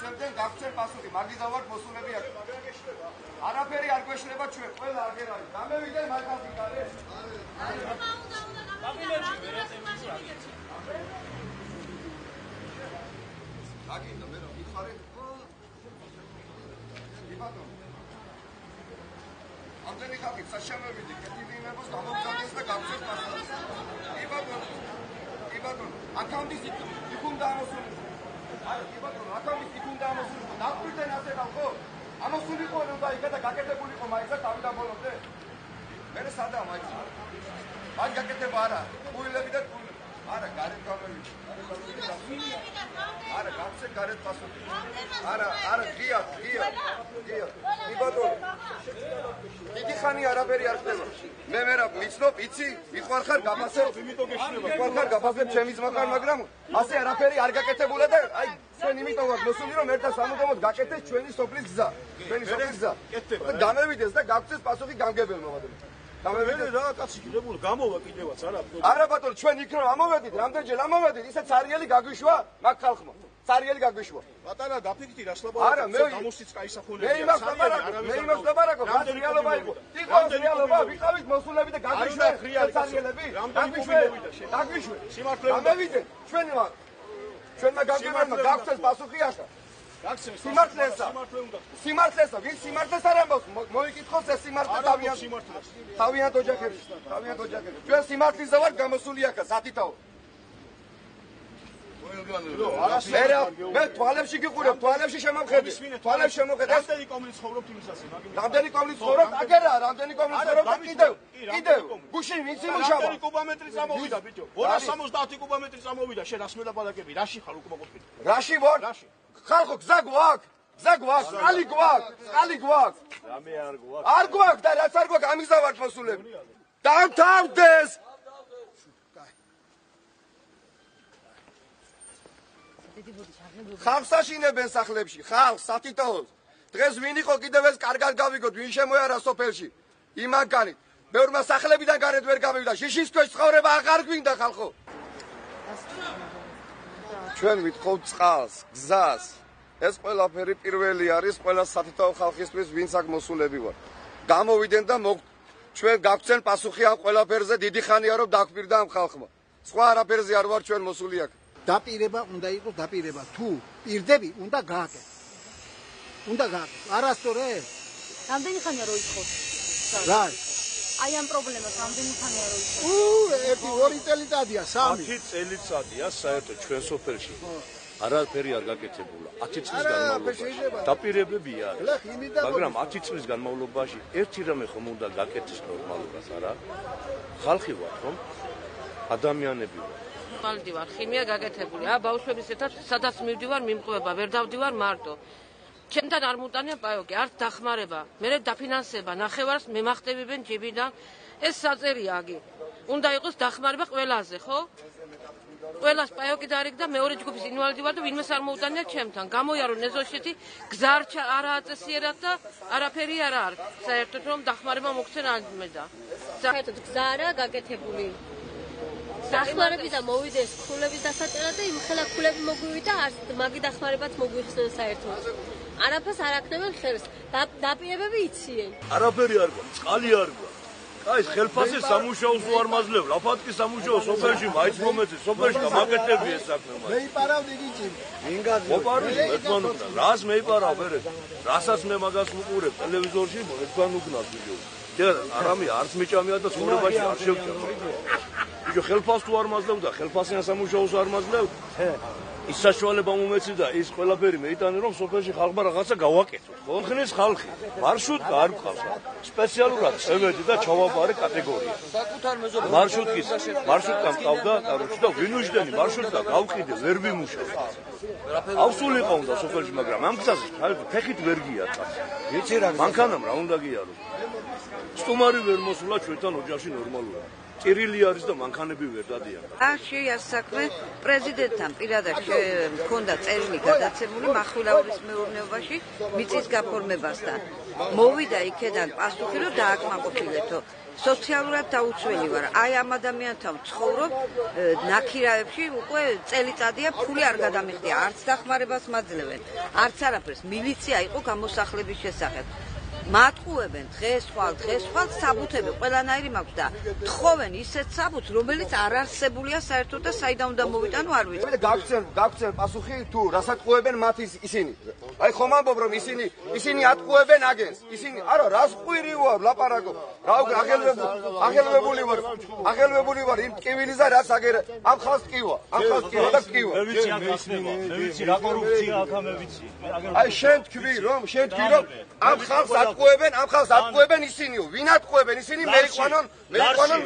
Ჩვენთან გაგცენ პასუხი, მაგიდა ვარ მოსულები აქ. არაფერი არ გვეშლება ჩვენ, ყველა აგერ არის. გამევიდე მაგალითი გარე. აგინდა მე რა მიხარი? იბატონ. ამდენი ხალხი საშემოვიდი, კეთილინებას გამოგზავნეს და გაგცენ პასუხი. იბატონ, აკაუნტის იქ უნდა ამოსული. იბატონ, აკაუნტის იქ უნდა ამოსული. დაგვირდნენ ასე ხალხო? ამოსულიყო უნდა იქა და გაკეთებულიყო მაინც თავიდან ბოლომდე. მე სადაა მაინც? მაგ გაკეთება არა. კუილები და კუილები. არა, გარეთ გამოვიდი. არა, გაგცე გარეთ პასუხი. არა, ღია. იბატონ. დიდი ხანი არაფერი არ ხდება. მე მერა მიცნობ, იცი, მიყარხარ გაფასებ ჩემი ძმაკარ, მაგრამ ასე არაფერი არ გაკეთებულა და აი ჩვენ იმიტომ ვართ მოსული რომ ერთად სამუდამოდ გაკეთდეს ჩვენი სოფლის გზა. გამევიდეს და გაგცეს პასუხი გამგებელმა ვადები. გამევიდე რა კაცი გიღებული გამოვა კიდევაც არა. არა ბატონო, ჩვენ იქ რომ ამოვედით, რამდენჯერ ამოვედით, ისე цаრიელი გაგვიშვა მაგ ხალხმა. цаრიელი გაგვიშვა. ბატონო, დაფიქრდი რა სლაბა გამოსიც კაი სახონებია. მე იმას ლაბარაკობ, რა რეალობა იყო. იყო რეალობა, ვიყავით მოსულები და გაგვიშვა цаრიელები. გაგვიშვა. სიმართლე. გამევიდე, ჩვენმა გამგებელმა გაგცეს პასუხი ახლა. სიმართლესა, ვის სიმართლეს არ ამბობს? მოიკითხოს ეს სიმართლე თავიანთ ოჯახებში. ჩვენ სიმართლისა ვართ გამოსული აქა, სათითაო. მე თვალებში გიყურებ, თვალებში შემომხედე. რამდენი კომლით ცხოვრობთ იმისაზე, მაგრამ რამდენი კომლით ცხოვრობთ? აგერა, რამდენი კომლით ცხოვრობთ და კიდევ. გუშინ ვინც იმუშავა? რამდენი კუბომეტრი წამოვიდა ბიჭო? 270 კუბომეტრი წამოვიდა, შენ რას მელაპარაკები? რაში ხარ უკმაყოფილი? რაში ვარ? ხალხო, გზა გვაქვს, წყალი გვაქვს. რამე არ გვაქვს. არ გვაქვს და რაც არ გვაქვს, ამისა ვართ მოსულები. დამთავრდეს. ხალხს აშინებენ სახლებში, ხალხს სათითაოს. დღეს ვინ იყო კიდევ ეს კარგად გავიგოთ, ვინ შემოიარა სოფელში. იმაგანით. ბევრმა სახლებიდან გარეთ ვერ გამივიდა. შიშისქვეშ ცხოვრება აღარ გვინდა ხალხო. ჩვენ ვითხოვთ წყალს, გზას. ეს ყველაფერი პირველი არის ყველა სათითაო ხალხისთვის, ვინც აქ მოსულები ვარ. გამოვიდნენ და ჩვენ გაგცენ პასუხი ამ ყველაფერზე, დიდი ხანია რომ დაგვპირდა ამ ხალხმა. სხვა არაფერზე არ ვარ ჩვენ მოსული აქ. დაპირება უნდა იყოს დაპირება. თუ პირდები უნდა გააკეთო. არასწორე. რამდენი ხანია რო ითხოვთ? რა? აი ამ პრობლემას რამდენი ხანია რო ითხოვთ? 1-2 წელიწადია, 3. 10 წელიწადია საერთოდ ჩვენ სოფელში. არაფერი არ გაკეთებულა 10 წლის განმავლობაში. დაპირებები არის. მაგრამ 10 წლის განმავლობაში ერთი რამე ხომ უნდა გაკეთდეს ნორმალურად, არა? ხალხი ვარ ხომ? ადამიანები ვარ. მალდივარ, ხიმია გაკეთებული. ბავშვების ერთად სადაც მივდივარ, მიმყובה, ვერ დავდივარ მარტო. ჩემთან არ მუტანია პაიოკი, არც დახმარება. მე დაფინანსება, ნახევარს მემახტებებენ ჯებიდან. ეს საწერია აგი. უნდა იყოს დახმარება ყველაზე, ხო? ყველას პაიოკი დაარიგდა, მეორე ჯგუფის ინვალიდი ვარ და ვინმეს არ მოუტანია ჩემთან. გამოიარო ნეზოშეთი, გზარჩა არა აწესიერად და არაფერი არა არის. საერთოდ რომ დახმარება მოგცენ ამედა. საერთოდ გზა არა გაკეთებული. დახმარებისა მოვიდეს ქულების დასაწერად და იმხელა ქულები მოგვივიდა, არც მაგი დახმარებაც მოგვიხსნეს საერთოდ. არაფერს არ აქნებენ ხელს. დაპირებები იციან. არაფერი არ გვაქვს, წყალი არ გვაქვს. აი, ხელფასი სამუშაოს არ მაძლევ. ლაფატკი სამუშაო სოფელში მაინც მომეწე, სოფელში გამაკეთები ეს საქმე. მეიპარავდი გიჭი. მოპარდი, ერთმან უკნა. რას მეიპარავ, ვერე? რასაც მე მაგას ვუყურებ ტელევიზორში, ერთმან უკნას ვიდეო. არამე არც მიჭამია და ცხოვრებაში არ შევჭამ. ბიჭო, ხელფას თუ არ მაძლევ და ხელფასიან სამუშაოს არ მაძლევ, ის საშუალება მომეცი და ის ყველაფერი მეიტანე რომ სოფელში ხალხმა რაღაცა გავაკეთოთ. ხო? ხნის ხალხი, მარშრუტკა არ გყავს. სპეციალურად წევედი და ჩავაბარე კატეგორია. საკუთარ მეზობლად მარშრუტკა მყავდა, კაროჩი და ვინუჯდენი მარშრუტკა გავყიდე, ვერ ვიმუშავე. ავსულიყო უნდა სოფელში, მაგრამ ამ გზაზე ფეხით ვერ გიატა. ვიცი რა მანქანამ რა უნდა გიარო? სტუმარი ვერ მოსულა ჩვენთან ოჯახში ნორმალურად. ტირილი არის და მანქანები ვერ დადიან. არ შეია საქმე პრეზიდენტთან პირადად მქონდა წერილი გადაცემული მახვილაურის მეურნეობაში მიწის გაფორმებასთან. მოვიდა იქედან პასუხი რომ დააკმაყოფილეთო. სოციალურად დაუცველი ვარ. აი ამ ადამიანთან ვცხოვრობ ნაქირავებში უკვე წელიწადია ფული არ გადამიხდია. არც დახმარებას მაძლევენ, არც არაფერს. მილიცია იყო გამოსახლების შესახებ. მატყუებენ დღეს ხვალ საბუთები ყველანაირი მაქვს და თხოვენ ისეთ საბუთს რომელიც არ არსებულია საერთოდ და საიდან უნდა მოვიტანო არ ვიცი. გაგცენ პასუხი თუ რასატყუებენ მათ ისინი. აი ხომ ამბობ რომ ისინი ატყუებენ აგენს. ისინი არა რას ყვირი ვარ ლაპარაკობ. რა აღელვებული ვარ იმ ტკივილისა რაც აგერ ამ ხალხს ტკივა. და ტკივა. მე ვიცი რა კორუფცია აქ მე ვიცი. აი შენ თქვი რომ ამ ხალხს ატყუებენ ისინიო. ვინ ატყუებენ ისინი მეიყვანონ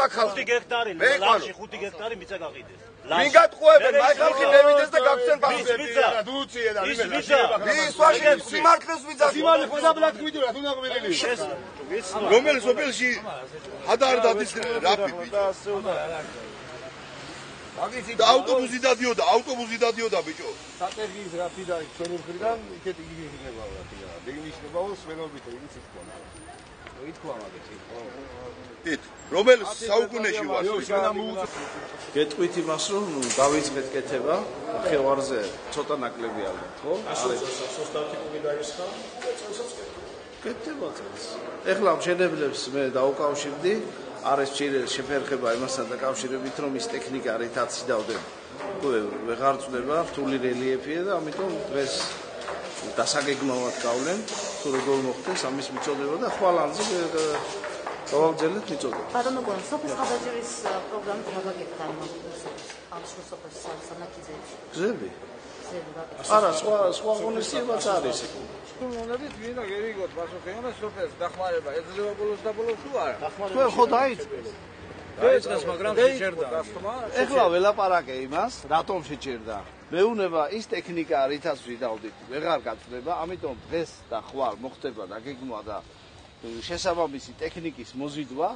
მაგ ხალხს. 5 გექტარი ლარში 5 გექტარი მიწა გაყიდეს. ვინ გატყუებენ მაი ხალხი მევიდეს და გაგცენ პასუხი. ის ვაში სიმართლეს ვიძახი. სიმართლე ხოდაბლად გვიდურა თუ ნაგვირელი. რომელი სოფელში ადარ დადის რაფი. და ავტობუსი დადიოდა ბიჭო. სატერგის რაფი და ჩვენი მხრიდან იქეთ იგი იქნება რა თქმა უნდა. იგნიშნებაო სვენობით იცით თქვა. ითქვა მაგეთი. დით რომელ საუკუნეში ვარ? გეტყვით იმას რომ დავიწყეთ კეთება ხევარზე ცოტა ნაკლები ალბათ ხო? სოსტატიკული დაისხა. კეთება წელს. ეხლა მშენებლებს მე დაუკავშირდი არის შეფერხება იმასთან დაკავშირებით რომ ის ტექნიკა რითაც იდავდნენ უკვე ვეღარ წდება რთული რელიეფია და ამიტომ დღეს დასაგეგმავად გავლენ თუ როგორ მოხდეს ამის მიწოდება და ხვალანზე გავაგზავნეთ მიწოდება. ბატონო გონ სოფლის ხარჯების პროგრამით რა გაკეთდა ამ სოფლის სანაკიძეებში? გზები? არა სხვა ღონისძიებაც არის იქ. მონებით ვინა გერიგოთ პასუხი უნდა სოფელს დახმარება ეძლევა ბოლოს და ბოლოს თუ არა? თქვენ ხო დაიწყეს? დაიწყეს მაგრამ შეჭერდა. ეხლა ველაპარაკე იმას, რატომ შეჭერდა? მეუნება ის ტექნიკა რითაც ვიდავდით, ვეღარ გაწდება, ამიტომ დღეს და ხვალ მოხდება დაგეგმვა და შესაბამისი ტექნიკის მოზიდვა,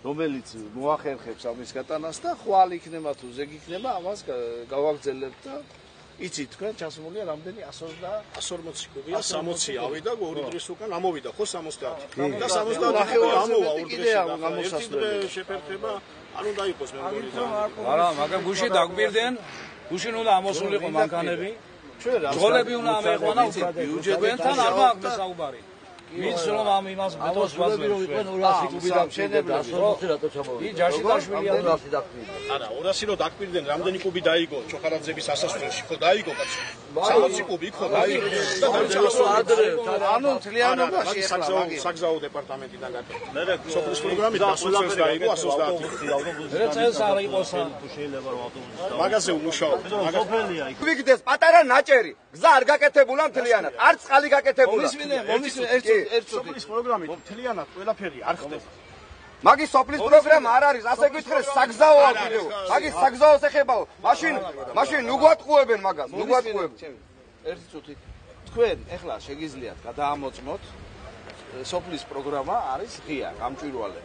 რომელიც მოახერხებს ამის გატანას და ხვალ იქნება თუ ზეგ იქნება, ამას გავაგრძელებთ და იცით თქვენ ჩასმულია რამდენი 140 კუბია 60 ავიდა 2 დღის უკან ამოვიდა ხო 70 და 70 ამოვა 2 დღეში გამოსასვლელი შეფერხება არ უნდა იყოს მე მგონი არა მაგრამ გუში დაგვირდნენ გუშინ უნდა ამოსულიყო მანქანები ძღოლები უნდა ამეყვანა ბიუჯეტთან არ მაქვს საუბარი ვიცი რომ ამ იმას ბეტონს ვაზრებს იყვნენ 200 კუბი დამშენებლები 120 რატო ჩამოვიდა ი ჯაშიტაშვილი 200 დაკვირდნენ არა 200 რო დაკვირდნენ რამდენი კუბი დაიგო ჩოხარაძების ასასვლელში ხო დაიგო კაცო 60 კუბი ხო დაიგო და ანუ მთლიანობაში საგზაო დეპარტამენტიდან გაკეთდა სოფლის პროგრამით დასულს დაიგო 130 მე წელს არ იყოს თუ შეიძლება რომ ავტობუსი მაგაზე უმუშაო სოფელია იქ ვიგდეს პატარა ნაჭერი გზა არ გაკეთებულა მთლიანად არ წყალი გაკეთებულა ერთ სოფლის პროგრამით მთლიანად ყველაფერი არ ხდება მაგის სოფლის პროგრამა არ არის ასე გითხრეს საგზაოა კიდევ მაგის საგზაოს ეხებაო მაშინ ნუ გვატყუებენ მაგას ნუ გვატყუებენ ერთი წუთი თქვენ ეხლა შეგიძლიათ გადაამოწმოთ სოფლის პროგრამა არის ღია გამჭვირვალე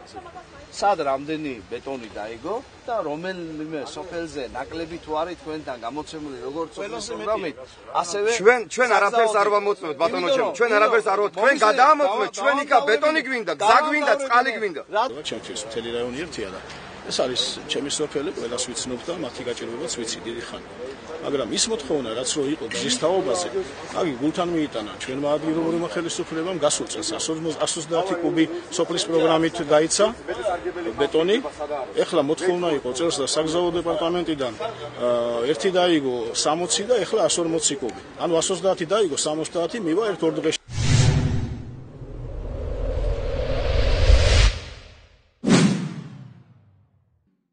სად რამდენი ბეტონი დაიგო და რომელიმე სოფელზე ნაკლები თუ არის თქვენთან გამოცემული როგორც სოფლის პროგრამით ასევე ჩვენ არაფერს არ ვამოწმებთ ბატონო ჩემო ჩვენ არაფერს არ თქვენ გადაამოწმეთ ჩვენ იქა ბეტონი გვინდა გზა გვინდა წყალი გვინდა ჩემთვის მთელი რაიონი ერთია და ეს არის ჩემი სოფელი ყველას ვიცნობ და მათი გაჭირვებაც ვიცი დიდი ხანი მაგრამ ის მოთხოვნა რაც რო იყო გზის თაობაზე აგი გულთან მიიტანა ჩვენმა ადგილობრივმა ხელისუფლებამ გასულ წელს 130 კუბი სოფლის პროგრამით გაიცა ბეტონი ეხლა მოთხოვნა იყო წელს და საგზაო დეპარტამენტიდან ერთი დაიგო 60 და ეხლა 140 კუბი ანუ 130 დაიგო 70 მივა ერთ ორ დღეში